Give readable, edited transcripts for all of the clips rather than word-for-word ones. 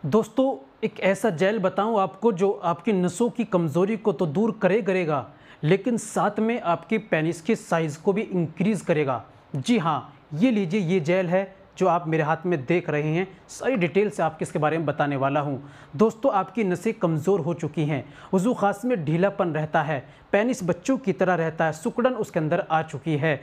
दोस्तों, एक ऐसा जेल बताऊं आपको जो आपकी नसों की कमज़ोरी को तो दूर करेगा, लेकिन साथ में आपके पेनिस के साइज़ को भी इंक्रीज़ करेगा। जी हाँ, ये लीजिए, ये जेल है जो आप मेरे हाथ में देख रहे हैं। सारी डिटेल से आपको इसके बारे में बताने वाला हूँ। दोस्तों, आपकी नसें कमज़ोर हो चुकी हैं, वज़ू ख़ास में ढीलापन रहता है, पेनिस बच्चों की तरह रहता है, सिकुड़न उसके अंदर आ चुकी है।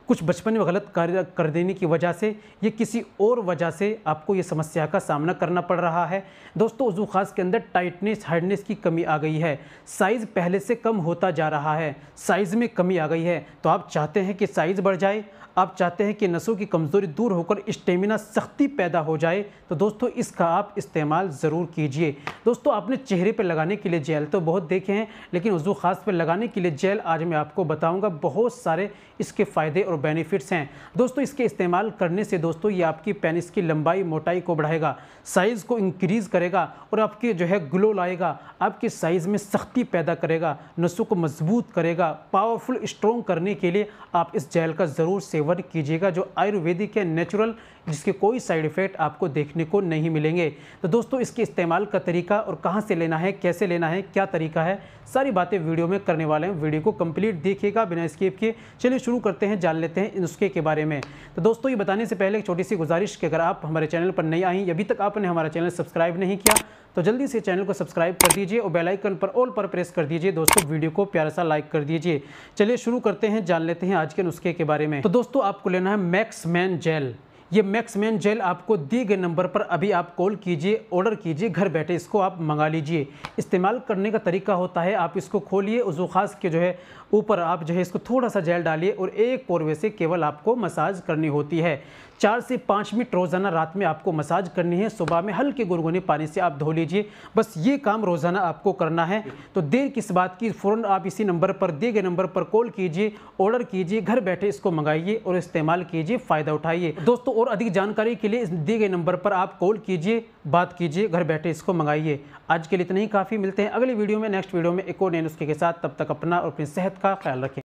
कुछ बचपन में गलत कार्य कर देने की वजह से ये किसी और वजह से आपको ये समस्या का सामना करना पड़ रहा है। दोस्तों, वज़ू ख़ास के अंदर टाइटनेस, हार्डनेस की कमी आ गई है, साइज़ पहले से कम होता जा रहा है, साइज़ में कमी आ गई है। तो आप चाहते हैं कि साइज़ बढ़ जाए, आप चाहते हैं कि नसों की कमज़ोरी दूर होकर स्टेमिना, सख्ती पैदा हो जाए, तो दोस्तों इसका आप इस्तेमाल ज़रूर कीजिए। दोस्तों, आपने चेहरे पर लगाने के लिए जेल तो बहुत देखे हैं, लेकिन वज़ू ख़ास पर लगाने के लिए जेल आज मैं आपको बताऊंगा। बहुत सारे इसके फ़ायदे और बेनिफिट्स हैं। दोस्तों, इसके इस्तेमाल करने से दोस्तों ये आपकी पेनिस की लंबाई, मोटाई को बढ़ाएगा, साइज़ को इंक्रीज़ करेगा और आपके जो है ग्लो लाएगा, आपके साइज़ में सख्ती पैदा करेगा, नसों को मजबूत करेगा। पावरफुल, स्ट्रॉन्ग करने के लिए आप इस जेल का ज़रूर सेवन कीजिएगा, जो आयुर्वेदिक है, नेचुरल, जिसके कोई साइड इफ़ेक्ट आपको देखने को नहीं मिलेंगे। तो दोस्तों, इसके इस्तेमाल का तरीका और कहाँ से लेना है, कैसे लेना है, क्या तरीका है, सारी बातें वीडियो में करने वाले हैं। वीडियो को कंप्लीट देखिएगा बिना स्किप किए। चलिए शुरू करते हैं, जान लेते हैं नुस्खे के बारे में। तो दोस्तों, ये बताने से पहले एक छोटी सी गुजारिश कि अगर आप हमारे चैनल पर नए आई, अभी तक आपने हमारा चैनल सब्सक्राइब नहीं किया, तो जल्दी से चैनल को सब्सक्राइब कर दीजिए और बेल आइकन पर ऑल पर प्रेस कर दीजिए। दोस्तों, वीडियो को प्यारा सा लाइक कर दीजिए। चलिए शुरू करते हैं, जान लेते हैं आज के नुस्खे के बारे में। तो दोस्तों, आपको लेना है मैक्समैन जेल। ये मैक्समैन जेल आपको दिए गए नंबर पर अभी आप कॉल कीजिए, ऑर्डर कीजिए, घर बैठे इसको आप मंगा लीजिए। इस्तेमाल करने का तरीका होता है, आप इसको खोलिए, वज़ू ख़ास के जो है ऊपर आप जो है इसको थोड़ा सा जेल डालिए और एक पोरवे से केवल आपको मसाज करनी होती है। 4 से 5 मिनट रोज़ाना रात में आपको मसाज करनी है। सुबह में हल्के गुनगुने पानी से आप धो लीजिए। बस ये काम रोज़ाना आपको करना है। तो देर किस बात की, फ़ौरन आप इसी नंबर पर, दिए गए नंबर पर कॉल कीजिए, ऑर्डर कीजिए, घर बैठे इसको मंगाइए और इस्तेमाल कीजिए, फ़ायदा उठाइए। दोस्तों, और अधिक जानकारी के लिए इस दिए गए नंबर पर आप कॉल कीजिए, बात कीजिए, घर बैठे इसको मंगाइए। आज के लिए इतना ही काफ़ी। मिलते हैं अगली वीडियो में, नेक्स्ट वीडियो में एक और नए नुस्खे के साथ। तब तक अपना और अपनी सेहत का ख्याल रखें।